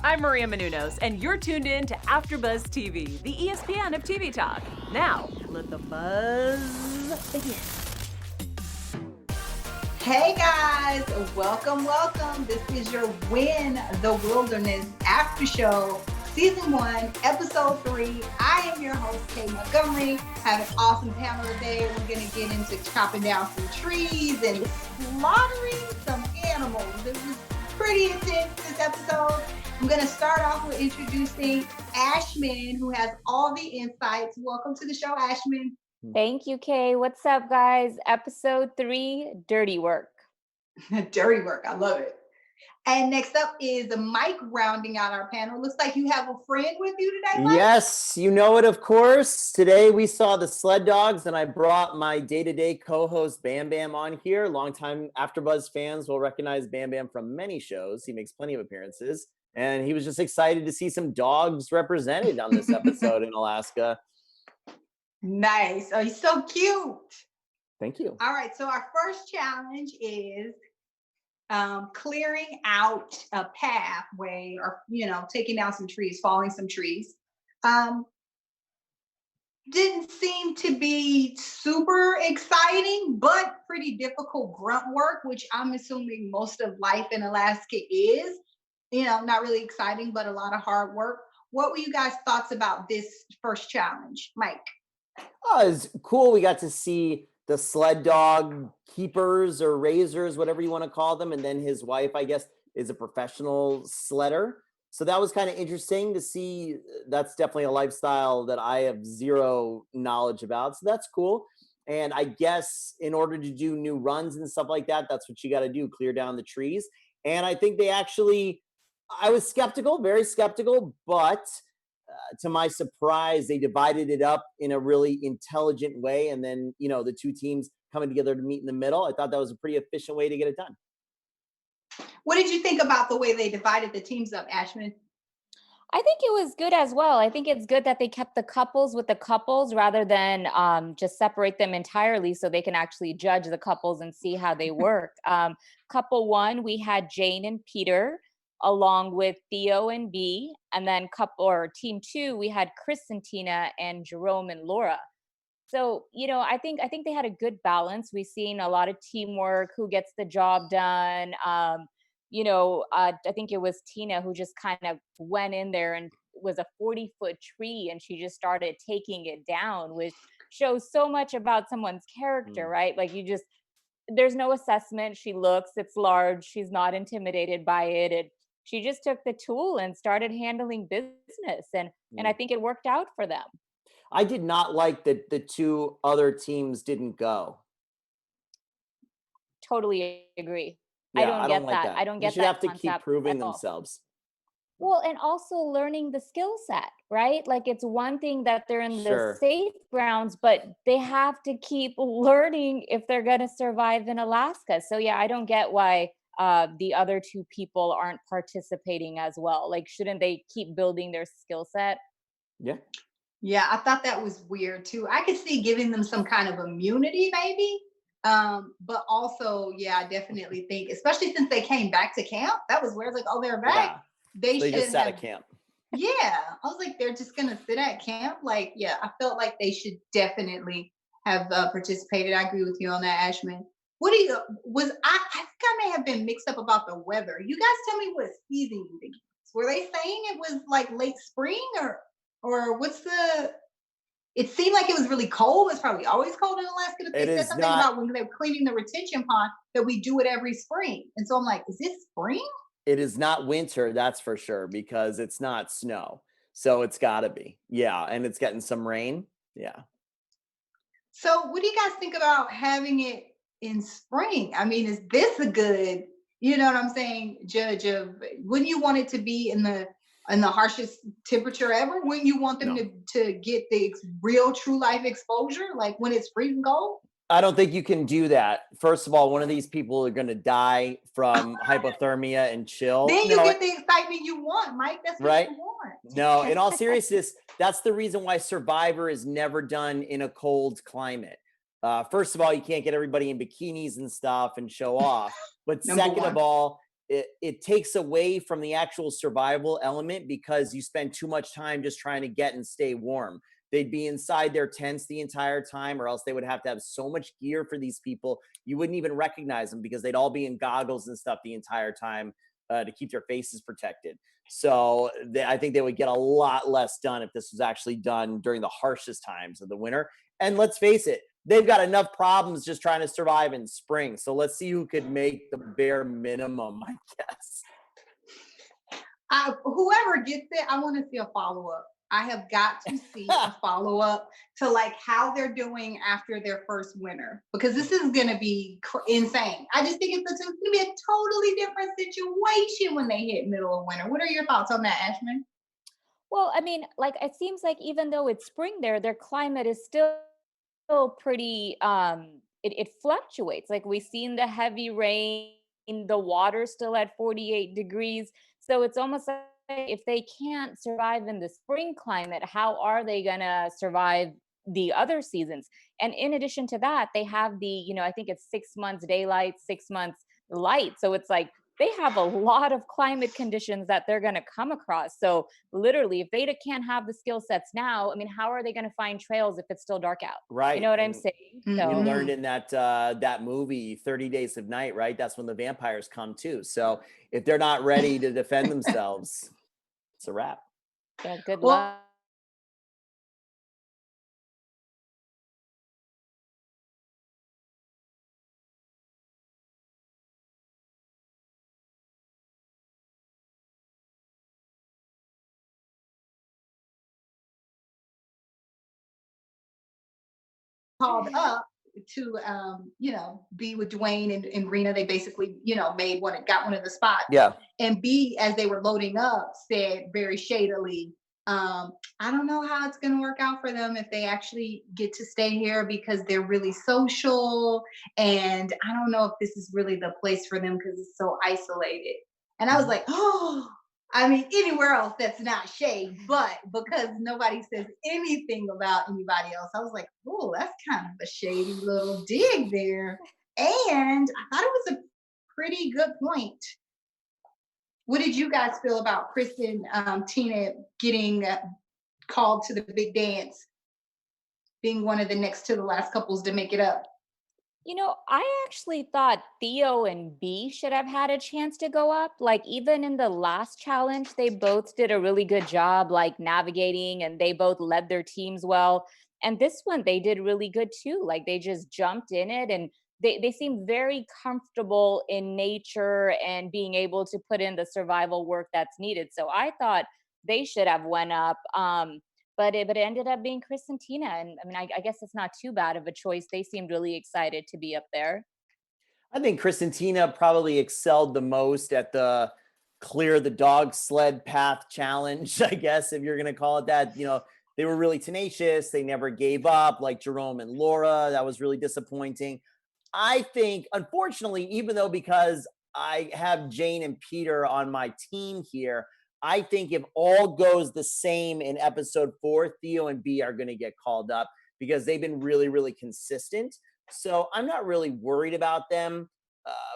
I'm Maria Menounos, and you're tuned in to AfterBuzz TV, the ESPN of TV talk. Now, let the buzz begin. Hey guys, welcome. This is your Win the Wilderness After Show, Season 1, Episode 3. I am your host, Kay Montgomery. Have an awesome panel today. We're going to get into chopping down some trees and slaughtering some animals. It was pretty intense this episode. I'm going to start off with introducing Ashman, who has all the insights. Welcome to the show, Ashman. Thank you, Kay. What's up, guys? Episode 3, Dirty Work. Dirty work. I love it. And next up is Mike rounding out our panel. Looks like you have a friend with you today, Mike. Yes, you know it, of course. Today we saw the Sled Dogs, and I brought my day-to-day co-host Bam Bam on here. Longtime AfterBuzz fans will recognize Bam Bam from many shows. He makes plenty of appearances. And he was just excited to see some dogs represented on this episode in Alaska. Nice. Oh, he's so cute. Thank you. All right. So our first challenge is clearing out a pathway or, taking down some trees, falling some trees. Didn't seem to be super exciting, but pretty difficult grunt work, which I'm assuming most of life in Alaska is. Not really exciting, but a lot of hard work. What were you guys' thoughts about this first challenge, Mike? Oh, it's cool. We got to see the sled dog keepers or raisers, whatever you want to call them. And then his wife, I guess, is a professional sledder. So that was kind of interesting to see. That's definitely a lifestyle that I have zero knowledge about. So that's cool. And I guess in order to do new runs and stuff like that, that's what you got to do, clear down the trees. And I think they actually, I was skeptical, very skeptical, but to my surprise, they divided it up in a really intelligent way. And then, the two teams coming together to meet in the middle. I thought that was a pretty efficient way to get it done. What did you think about the way they divided the teams up, Ashman? I think it was good as well. I think it's good that they kept the couples with the couples rather than just separate them entirely so they can actually judge the couples and see how they work. Couple 1, we had Jane and Peter, along with Theo and B, and then team 2, we had Chris and Tina and Jerome and Laura. So, I think they had a good balance. We've seen a lot of teamwork, who gets the job done. I think it was Tina who just kind of went in there and was a 40-foot tree, and she just started taking it down, which shows so much about someone's character, right? Like there's no assessment. She looks, it's large. She's not intimidated by it. She just took the tool and started handling business. And I think it worked out for them. I did not like that the two other teams didn't go. Totally agree. Yeah, I don't get like that. I don't get they should that have to keep proving themselves. Well, and also learning the skill set, right? Like it's one thing that they're in Sure. the safe grounds, but they have to keep learning if they're going to survive in Alaska. So yeah, I don't get why the other two people aren't participating as well. Like, shouldn't they keep building their skill set? Yeah. Yeah, I thought that was weird too. I could see giving them some kind of immunity maybe. But also, yeah, I definitely think, especially since they came back to camp, that was weird. Like, oh, they're back. Yeah. They They should just sat have, at camp. yeah. I was like, they're just gonna sit at camp. Like, yeah, I felt like they should definitely have participated. I agree with you on that, Ashman. What do you I think I may have been mixed up about the weather. You guys tell me what season you think it was. Were they saying it was like late spring or what's the? It seemed like it was really cold. It's probably always cold in Alaska. But they said something about when they're cleaning the retention pond that we do it every spring. And so I'm like, is this spring? It is not winter, that's for sure, because it's not snow. So it's got to be. Yeah, and it's getting some rain. Yeah. So what do you guys think about having it in spring? I mean, is this a good, you know what I'm saying, judge of, wouldn't you want it to be in the harshest temperature ever? Wouldn't you want them to get the real true life exposure, like when it's freezing cold? I don't think you can do that. First of all, one of these people are going to die from hypothermia and chill. Then you get the excitement you want, Mike. That's what you want. No, in all seriousness, that's the reason why Survivor is never done in a cold climate. First of all, you can't get everybody in bikinis and stuff and show off. But second of all, it takes away from the actual survival element because you spend too much time just trying to get and stay warm. They'd be inside their tents the entire time, or else they would have to have so much gear for these people. You wouldn't even recognize them because they'd all be in goggles and stuff the entire time to keep their faces protected. So I think they would get a lot less done if this was actually done during the harshest times of the winter. And let's face it, they've got enough problems just trying to survive in spring. So let's see who could make the bare minimum, I guess. Whoever gets it, I want to see a follow-up. I have got to see a follow-up to like how they're doing after their first winter, because this is going to be insane. I just think it's going to be a totally different situation when they hit middle of winter. What are your thoughts on that, Ashman? Well, I mean, like it seems like even though it's spring there, their climate is still pretty it fluctuates. Like we've seen the heavy rain, the water's still at 48 degrees. So it's almost like if they can't survive in the spring climate, how are they gonna survive the other seasons? And in addition to that, they have the, I think it's 6 months daylight, 6 months light. So it's like they have a lot of climate conditions that they're going to come across. So literally, if they can't have the skill sets now, I mean, how are they going to find trails if it's still dark out? Right. You know what I'm saying? We So learned in that movie 30 Days of Night, right? That's when the vampires come too. So if they're not ready to defend themselves, it's a wrap. yeah, good Well, luck. called up to be with Dwayne and Rena. They basically, got one of the spots. Yeah. And B, as they were loading up, said very shadily, I don't know how it's gonna work out for them if they actually get to stay here because they're really social. And I don't know if this is really the place for them because it's so isolated. And I was like, oh, I mean, anywhere else that's not shade, but because nobody says anything about anybody else, I was like, oh, that's kind of a shady little dig there. And I thought it was a pretty good point. What did you guys feel about Chris and Tina getting called to the big dance, being one of the next to the last couples to make it up? I actually thought Theo and B should have had a chance to go up. Like, even in the last challenge, they both did a really good job, like navigating, and they both led their teams well. And this one, they did really good too. Like, they just jumped in it and they seemed very comfortable in nature and being able to put in the survival work that's needed. So I thought they should have went up. But it ended up being Chris and Tina. And I mean, I guess it's not too bad of a choice. They seemed really excited to be up there. I think Chris and Tina probably excelled the most at the clear the dog sled path challenge, I guess, if you're going to call it that. They were really tenacious. They never gave up, like Jerome and Laura. That was really disappointing. I think, unfortunately, even though because I have Jane and Peter on my team here, I think if all goes the same in episode 4, Theo and B are going to get called up because they've been really, really consistent. So I'm not really worried about them.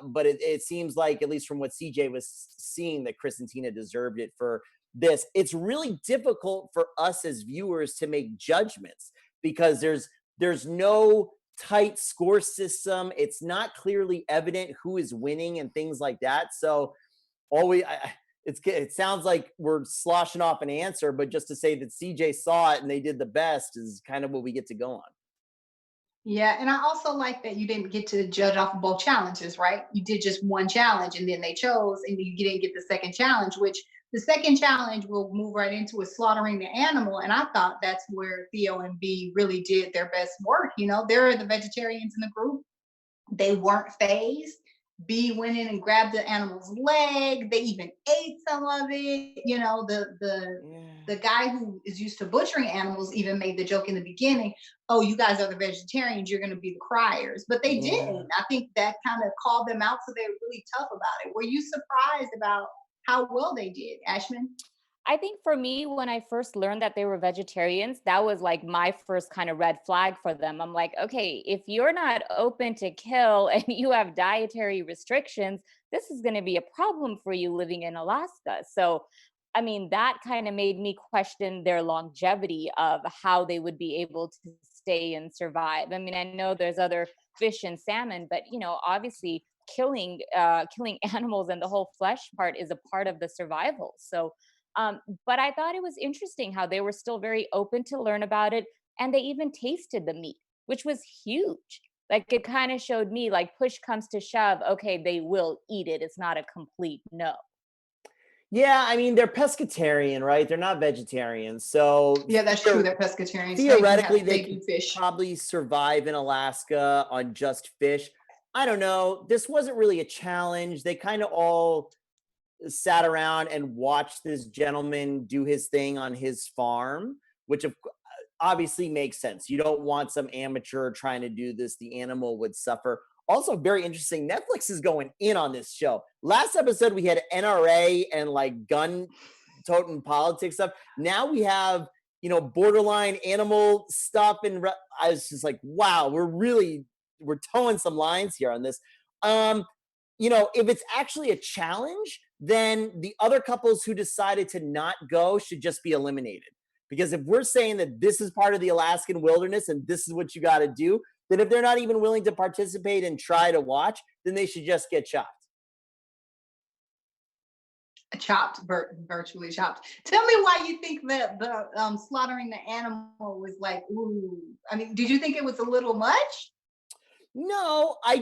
But it seems like, at least from what CJ was seeing, that Chris and Tina deserved it for this. It's really difficult for us as viewers to make judgments because there's no tight score system. It's not clearly evident who is winning and things like that. So it sounds like we're sloshing off an answer, but just to say that CJ saw it and they did the best is kind of what we get to go on. Yeah, and I also like that you didn't get to judge off of both challenges, right? You did just one challenge and then they chose, and you didn't get the second challenge, which the second challenge will move right into is slaughtering the animal. And I thought that's where Theo and B really did their best work. They're the vegetarians in the group. They weren't phased. B went in and grabbed the animal's leg. They even ate some of it. The guy who is used to butchering animals even made the joke in the beginning, oh, you guys are the vegetarians, you're going to be the criers. But they didn't. I think that kind of called them out, so they were really tough about it. Were you surprised about how well they did, Ashman? I think for me, when I first learned that they were vegetarians, that was like my first kind of red flag for them. I'm like, okay, if you're not open to kill and you have dietary restrictions, this is going to be a problem for you living in Alaska. So, I mean, that kind of made me question their longevity of how they would be able to stay and survive. I mean, I know there's other fish and salmon, but obviously killing animals and the whole flesh part is a part of the survival. So but I thought it was interesting how they were still very open to learn about it. And they even tasted the meat, which was huge. Like it kind of showed me, like, push comes to shove, okay, they will eat it. It's not a complete no. Yeah, I mean, they're pescatarian, right? They're not vegetarians. So Yeah, that's true. They're pescatarians. So you can theoretically, have, they they do could fish. probably survive in Alaska on just fish. I don't know. This wasn't really a challenge. They kind of all sat around and watched this gentleman do his thing on his farm, which obviously makes sense. You don't want some amateur trying to do this. The animal would suffer. Also, very interesting. Netflix is going in on this show. Last episode, we had NRA and like gun toting politics stuff. Now we have, borderline animal stuff. And I was just like, wow, we're towing some lines here on this. If it's actually a challenge, then the other couples who decided to not go should just be eliminated. Because if we're saying that this is part of the Alaskan wilderness and this is what you got to do, then if they're not even willing to participate and try to watch, then they should just get chopped. Chopped, virtually chopped. Tell me why you think that the slaughtering the animal was like, ooh. I mean, did you think it was a little much? No, I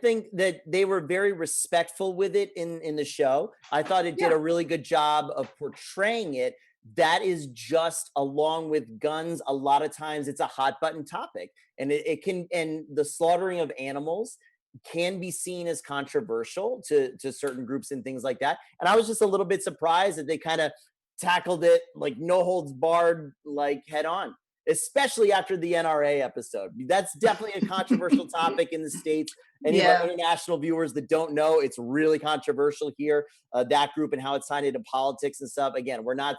think that they were very respectful with it in the show. I thought it did Yeah. a really good job of portraying it. That is just, along with guns, a lot of times it's a hot button topic, and and the slaughtering of animals can be seen as controversial to certain groups and things like that. And I was just a little bit surprised that they kind of tackled it like no holds barred, like head on, especially after the NRA episode. That's definitely a controversial topic in the States. Any of our international viewers that don't know, it's really controversial here, that group and how it's tied into politics and stuff. Again, we're not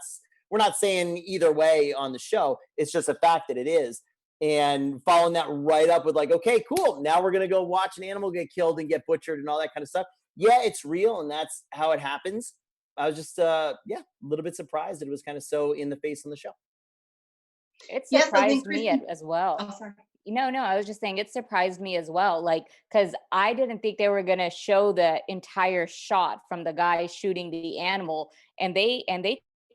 saying either way on the show. It's just a fact that it is. And following that right up with like, okay, cool. Now we're going to go watch an animal get killed and get butchered and all that kind of stuff. Yeah, it's real. And that's how it happens. I was just, a little bit surprised that it was kind of so in the face on the show. It Yeah, so surprised me as well. Oh, sorry. No, I was just saying it surprised me as well. Like, because I didn't think they were gonna show the entire shot from the guy shooting the animal, and they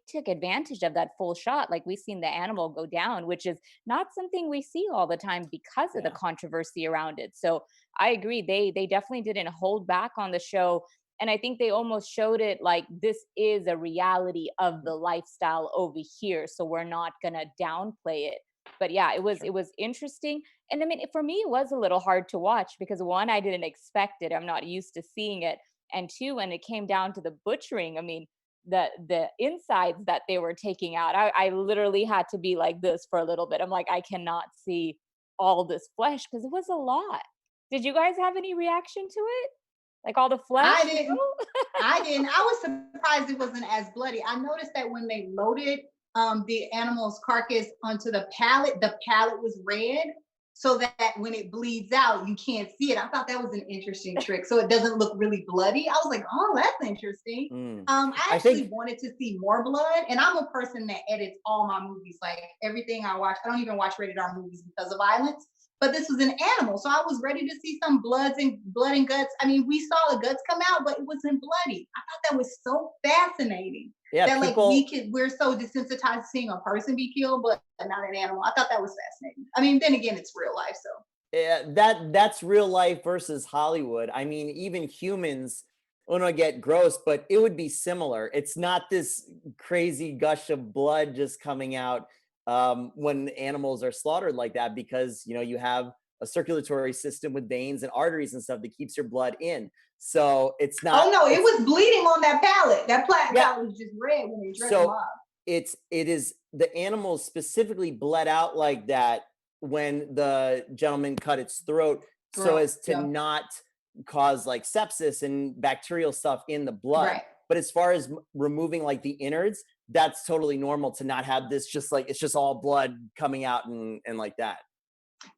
took advantage of that full shot. Like we seen the animal go down, which is not something we see all the time because of the Yeah. controversy around it. So I agree. They definitely didn't hold back on the show. And I think they almost showed it like this is a reality of the lifestyle over here. So we're not gonna downplay it. But yeah, Sure. it was interesting. And I mean, for me, it was a little hard to watch because one, I didn't expect it. I'm not used to seeing it. And two, when it came down to the butchering, I mean, the insides that they were taking out, I literally had to be like this for a little bit. I'm like, I cannot see all this flesh because it was a lot. Did you guys have any reaction to it? Like all the flesh? I didn't. I didn't. I was surprised it wasn't as bloody. I noticed that when they loaded the animal's carcass onto the pallet was red, so that when it bleeds out, you can't see it. I thought that was an interesting trick, so it doesn't look really bloody. I was like, oh, that's interesting. I I actually think wanted to see more blood, and I'm a person that edits all my movies. Like everything I watch, I don't even watch rated R movies because of violence. But this was an animal, so I was ready to see some blood and guts. I mean, we saw the guts come out, but it wasn't bloody. I thought that was so fascinating. yeah, That like people we're so desensitized to seeing a person be killed, but not an animal. I thought that was fascinating. I mean, then again, it's real life, so. yeah, that's real life versus Hollywood. I mean, even humans, I don't want to get gross, but it would be similar. It's not this crazy gush of blood just coming out when animals are slaughtered like that, because you have a circulatory system with veins and arteries and stuff that keeps your blood in. So it's not. Oh no, it was bleeding on that pallet. That Yeah. pallet was just red when they dressed So them up. it is the animals specifically bled out like that when the gentleman cut its throat, so as to not cause like sepsis and bacterial stuff in the blood. Right. But as far as removing like the innards, that's totally normal to not have this just like, it's just all blood coming out and like that.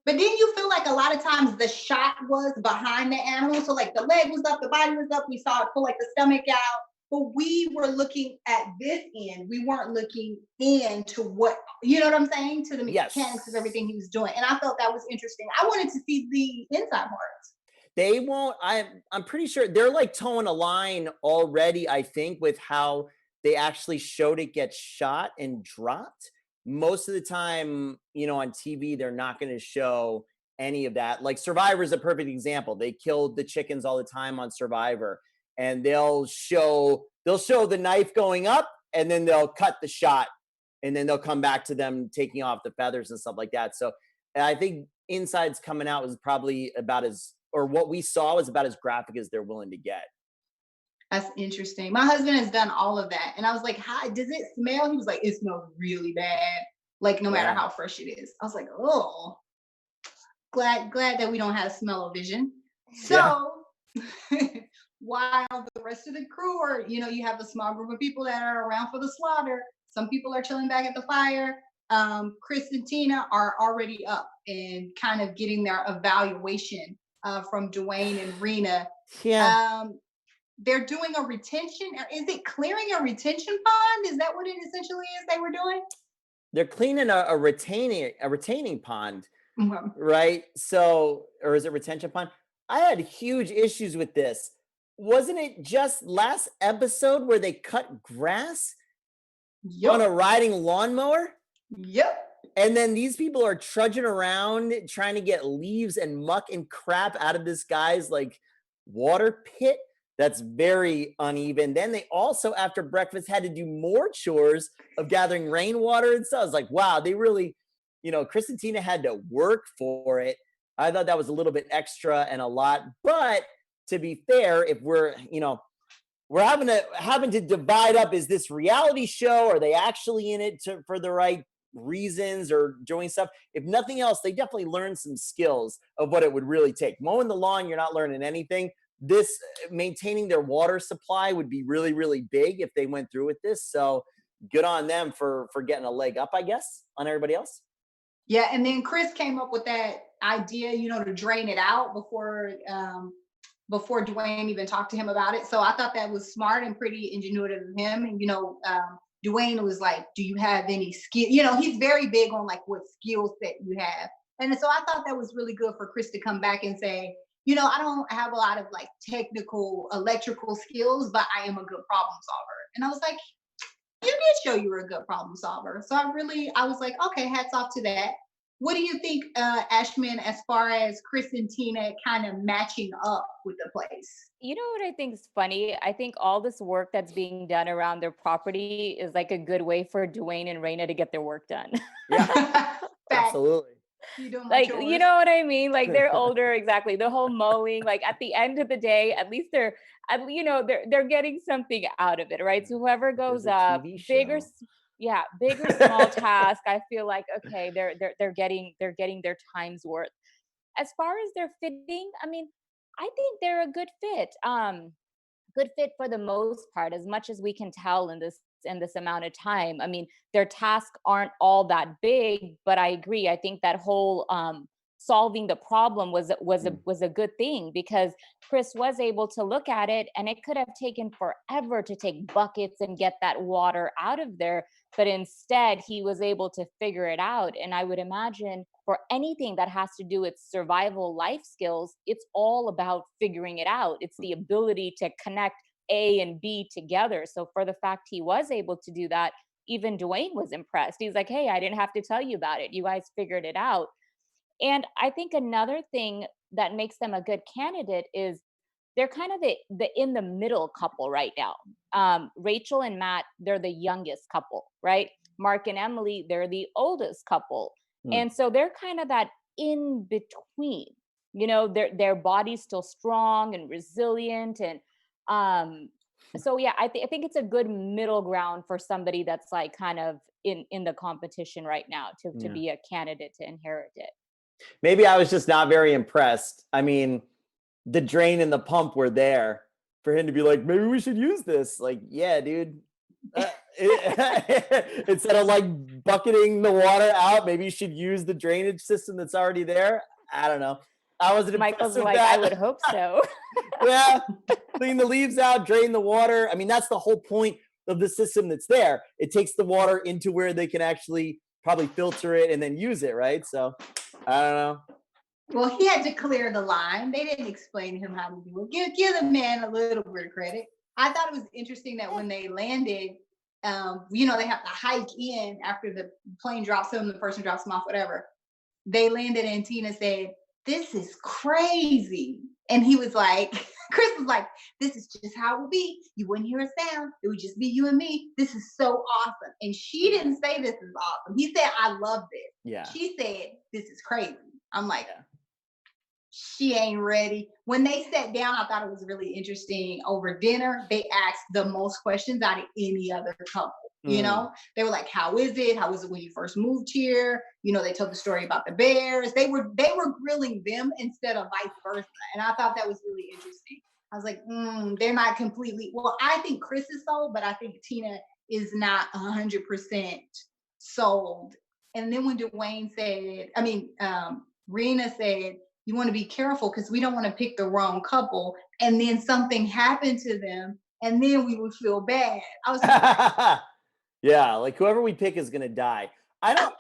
But then you feel like a lot of times the shot was behind the animal. So like the leg was up, the body was up. We saw it pull like the stomach out. But we were looking at this end. We weren't looking into what, you know what I'm saying? To the mechanics of everything he was doing. And I felt that was interesting. I wanted to see the inside parts. They won't, I'm pretty sure they're like towing a line already, I think, with how they actually showed it get shot and dropped. Most of the time, you know, on TV, they're not going to show any of that. Like Survivor is a perfect example. They killed the chickens all the time on Survivor, and they'll show the knife going up, and then they'll cut the shot, and then they'll come back to them taking off the feathers and stuff like that. So I think Inside's coming out was probably about as, or what we saw was about as graphic as they're willing to get. That's interesting. My husband has done all of that. And I was like, how does it smell? He was like, it smells really bad. Like no matter how fresh it is. I was like, oh, glad that we don't have smell-o-vision. So while the rest of the crew are, you know, you have a small group of people that are around for the slaughter. Some people are chilling back at the fire. Chris and Tina are already up and kind of getting their evaluation from Dwayne and Rena. Yeah. They're doing a retention. Is it clearing a retention pond? Is that what it essentially is they were doing? They're cleaning a retaining pond, right? So, or is it retention pond? I had huge issues with this. Wasn't it just last episode where they cut grass on a riding lawnmower? Yep. And then these people are trudging around trying to get leaves and muck and crap out of this guy's like water pit. That's very uneven. Then they also, after breakfast, had to do more chores of gathering rainwater and stuff. I was like, wow, they really, you know, Chris and Tina had to work for it. I thought that was a little bit extra and a lot. But to be fair, if we're, you know, we're having to divide up, is this reality show? Are they actually in it for the right reasons or doing stuff? If nothing else, they definitely learned some skills of what it would really take. Mowing the lawn, you're not learning anything. This maintaining their water supply would be really, really big if they went through with this. So good on them for getting a leg up, I guess, on everybody else. Yeah, and then Chris came up with that idea, you know, to drain it out before Dwayne even talked to him about it. So I thought that was smart and pretty ingenuitive of him. And, you know, Dwayne was like, do you have any skill? You know, he's very big on like what skills that you have. And so I thought that was really good for Chris to come back and say, you know, I don't have a lot of like technical electrical skills, but I am a good problem solver. And I was like, you did show you were a good problem solver. So I was like, okay, hats off to that. What do you think, Ashman, as far as Chris and Tina kind of matching up with the place? You know what I think is funny? I think all this work that's being done around their property is like a good way for Dwayne and Raina to get their work done. Yeah, absolutely. Like, you know what I mean? Like they're older, exactly. The whole mowing, like at the end of the day, at least they're getting something out of it, right? So whoever goes up, bigger, small task, I feel like, okay, they're getting their time's worth. As far as their fitting, I mean, I think they're a good fit. Good fit for the most part, as much as we can tell in this amount of time. I mean, their tasks aren't all that big, but I agree. I think that whole solving the problem was a good thing, because Chris was able to look at it, and it could have taken forever to take buckets and get that water out of there, but instead he was able to figure it out. And I would imagine for anything that has to do with survival life skills, it's all about figuring it out. It's the ability to connect A and B together. So for the fact he was able to do that, even Dwayne was impressed. He's like, hey, I didn't have to tell you about it. You guys figured it out. And I think another thing that makes them a good candidate is they're kind of the in the middle couple right now. Rachel and Matt, they're the youngest couple, right? Mark and Emily, they're the oldest couple. And so they're kind of that in between, you know, their body's still strong and resilient. And so, yeah, I think it's a good middle ground for somebody that's like kind of in the competition right now to be a candidate to inherit it. Maybe I was just not very impressed. I mean, the drain and the pump were there for him to be like, maybe we should use this. Like, yeah, dude, Instead of like bucketing the water out, maybe you should use the drainage system that's already there. I don't know. I wasn't impressed Michael's with like, that. I would hope so. Yeah, clean the leaves out, drain the water. I mean, that's the whole point of the system that's there. It takes the water into where they can actually probably filter it and then use it, right? So I don't know. Well, he had to clear the line. They didn't explain to him how to do it. Give the man a little bit of credit. I thought it was interesting that when they landed, they have to hike in after the plane drops them, the person drops them off, whatever. They landed and Tina said, "This is crazy." And he was like, Chris was like, "This is just how it will be. You wouldn't hear a sound. It would just be you and me. This is so awesome." And she didn't say this is awesome. He said, "I love this." Yeah. She said, "This is crazy." I'm like, Yeah. She ain't ready. When they sat down, I thought it was really interesting. Over dinner, they asked the most questions out of any other couple. You know, they were like, "How is it? How was it when you first moved here?" They told the story about the bears. They were grilling them instead of vice versa. And I thought that was really interesting. I was like, they're not completely. Well, I think Chris is sold, but I think Tina is not 100% sold. And then when Rena said, "You want to be careful because we don't want to pick the wrong couple," and then something happened to them, and then we would feel bad. I was like, yeah, like whoever we pick is gonna die. I don't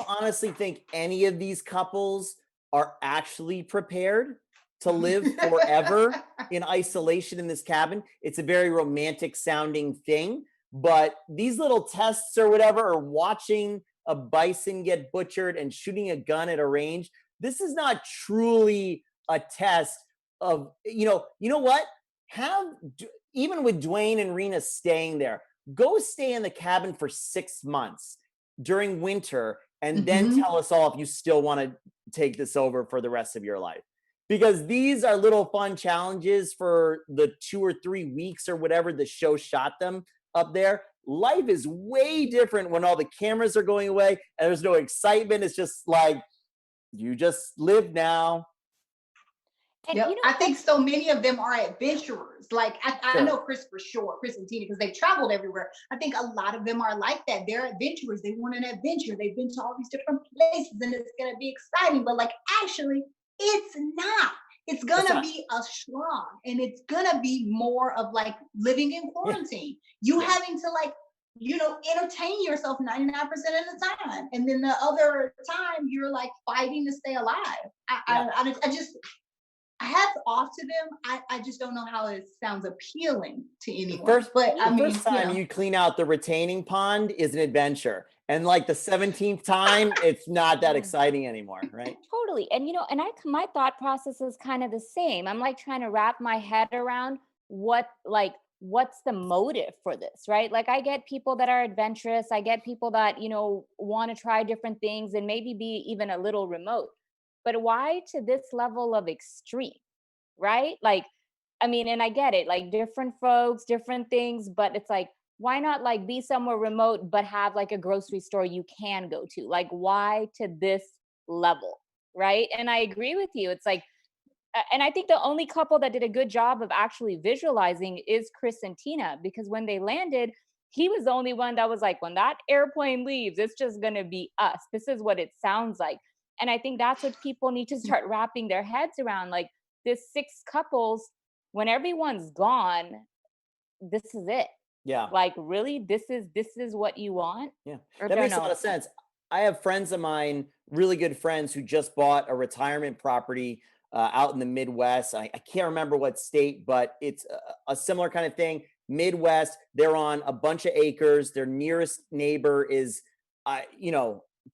honestly think any of these couples are actually prepared to live forever in isolation in this cabin. It's a very romantic sounding thing, but these little tests or whatever, or watching a bison get butchered and shooting a gun at a range, this is not truly a test of, you know what? Even with Dwayne and Rena staying there, go stay in the cabin for 6 months during winter and then tell us all if you still want to take this over for the rest of your life. Because these are little fun challenges for the 2 or 3 weeks or whatever the show shot them up there. Life is way different when all the cameras are going away and there's no excitement. It's just like, you just live now. And Yep. I think so many of them are adventurers. Like I Sure. know Chris for sure, Chris and Tina, because they've traveled everywhere. I think a lot of them are like that. They're adventurers. They want an adventure. They've been to all these different places and it's gonna be exciting. But like actually, it's not. It's gonna be a slog, and it's gonna be more of like living in quarantine. You having to like, entertain yourself 99% of the time, and then the other time you're like fighting to stay alive. I just hats off to them. I just don't know how it sounds appealing to anyone. First time you clean out the retaining pond is an adventure. And like the 17th time, it's not that exciting anymore, right? Totally. And my thought process is kind of the same. I'm like trying to wrap my head around what's the motive for this, right? Like I get people that are adventurous. I get people that, want to try different things and maybe be even a little remote. But why to this level of extreme, right? Like, and I get it, like different folks, different things, but it's like, why not like be somewhere remote, but have like a grocery store you can go to? Like, why to this level, right? And I agree with you. It's like, and I think the only couple that did a good job of actually visualizing is Chris and Tina, because when they landed, he was the only one that was like, when that airplane leaves, it's just going to be us. This is what it sounds like. And I think that's what people need to start wrapping their heads around. Like this 6 couples, when everyone's gone, this is it. Yeah. Like really, this is what you want? Yeah. Or That don't makes a know. lot of sense. I have friends of mine, really good friends, who just bought a retirement property out in the Midwest. I can't remember what state, but it's a similar kind of thing. Midwest, they're on a bunch of acres. Their nearest neighbor is,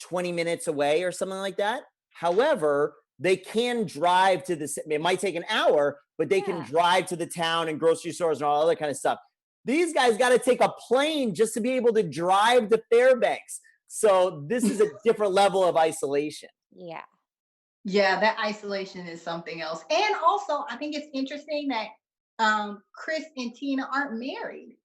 20 minutes away or something like that. However, they can drive to it might take an hour, but they can drive to the town and grocery stores and all other kind of stuff. These guys got to take a plane just to be able to drive to Fairbanks. So this is a different level of isolation. Yeah. Yeah, that isolation is something else. And also, I think it's interesting that Chris and Tina aren't married.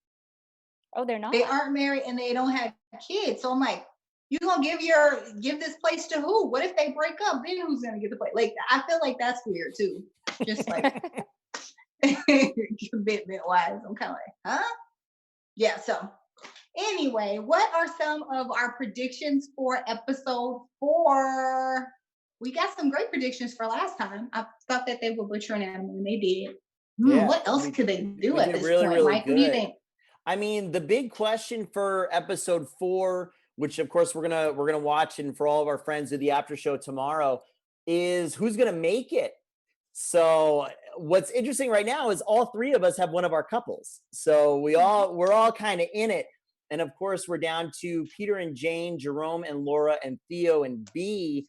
Oh, they're not? They aren't married and they don't have kids. So I'm like, you gonna give this place to who? What if they break up? Then who's gonna get the place? Like, I feel like that's weird too. Just like commitment wise. I'm kind of like, huh? Yeah, so anyway, what are some of our predictions for episode 4? We got some great predictions for last time. I thought that they would butcher an animal, and they did. Yeah, What else could they do we at did this really, point, really Mike? What do you good. think? I mean, the big question for episode 4, which of course we're gonna watch, and for all of our friends of the after show tomorrow, is who's gonna make it. So what's interesting right now is all 3 of us have one of our couples. So we're all kind of in it. And of course, we're down to Peter and Jane, Jerome and Laura, and Theo and B.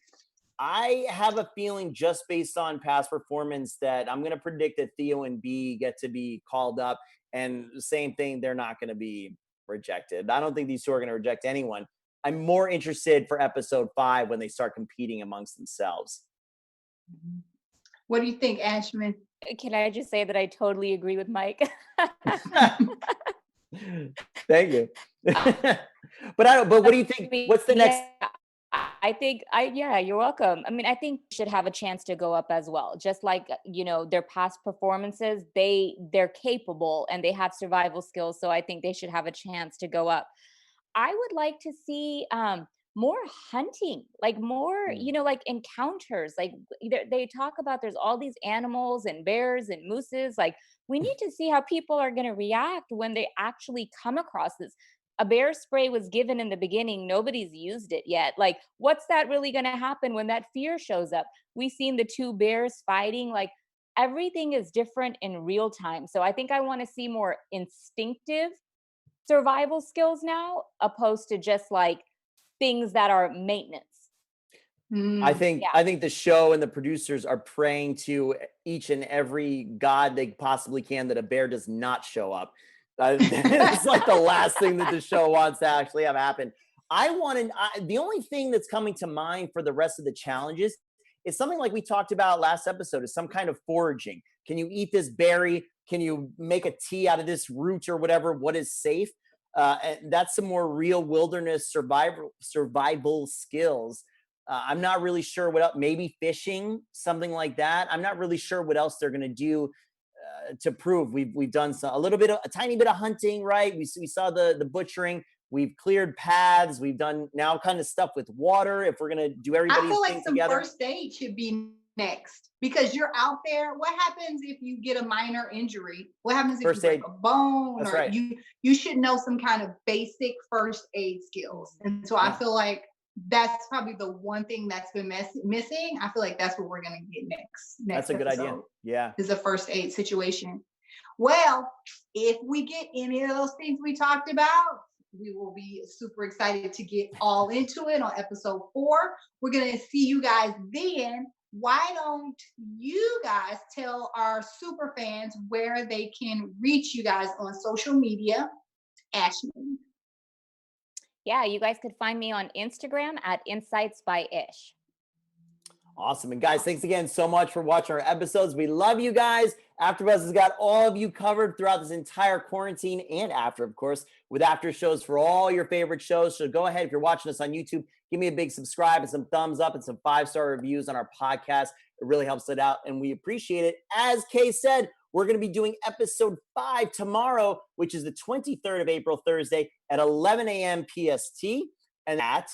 I have a feeling, just based on past performance, that I'm going to predict that Theo and B get to be called up. And the same thing, they're not going to be rejected. I don't think these 2 are going to reject anyone. I'm more interested for episode 5 when they start competing amongst themselves. What do you think, Ashman? Can I just say that I totally agree with Mike? Thank you. But what do you think? What's the next? Yeah, you're welcome. I mean, I think should have a chance to go up as well. Just like, their past performances, they're capable and they have survival skills. So I think they should have a chance to go up. I would like to see more hunting, like more, like encounters. Like they talk about there's all these animals and bears and mooses. Like we need to see how people are going to react when they actually come across this. A bear spray was given in the beginning. Nobody's used it yet. Like, what's that really going to happen when that fear shows up? We've seen the 2 bears fighting. Like, everything is different in real time. So I think I want to see more instinctive survival skills now, opposed to just like things that are maintenance. I think the show and the producers are praying to each and every god they possibly can that a bear does not show up. It's like the last thing that the show wants to actually have happen. The only thing that's coming to mind for the rest of the challenges is something like we talked about last episode, is some kind of foraging. Can you eat this berry? Can you make a tea out of this root or whatever? What is safe? And that's some more real wilderness survival skills. I'm not really sure what else. Maybe fishing, something like that. I'm not really sure what else they're going to do to prove. We've done a tiny bit of hunting, right? We saw the butchering. We've cleared paths. We've done now kind of stuff with water. If we're gonna do everybody's I feel like thing some together, first aid should be next, because you're out there. What happens if you get a minor injury? What happens if First you break aid. a bone? That's Or right. you should know some kind of basic first aid skills. And so I feel like that's probably the one thing that's been missing. I feel like that's what we're gonna get next. That's a good idea. Yeah. Is a first aid situation. Well, if we get any of those things we talked about, we will be super excited to get all into it on episode 4. We're going to see you guys then. Why don't you guys tell our super fans where they can reach you guys on social media? Ashman. Yeah, you guys could find me on Instagram at Insights by Ish. Awesome. And guys, thanks again so much for watching our episodes. We love you guys. AfterBuzz has got all of you covered throughout this entire quarantine and after, of course, with after shows for all your favorite shows. So go ahead, if you're watching us on YouTube, give me a big subscribe and some thumbs up and some 5-star reviews on our podcast. It really helps it out, and we appreciate it. As Kay said, we're going to be doing episode 5 tomorrow, which is the 23rd of April, Thursday at 11 a.m. PST. And that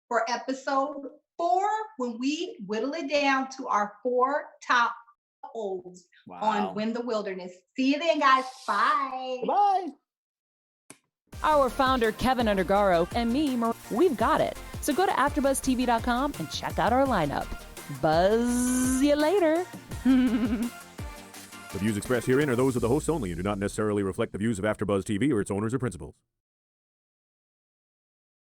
for episode 4, when we whittle it down to our 4 top couples on Win the Wilderness. See you then, guys. Bye. Bye. Our founder, Keven Undergaro, and me, we've got it. So go to AfterBuzzTV.com and check out our lineup. Buzz you later. The views expressed herein are those of the hosts only and do not necessarily reflect the views of AfterBuzz TV or its owners or principals.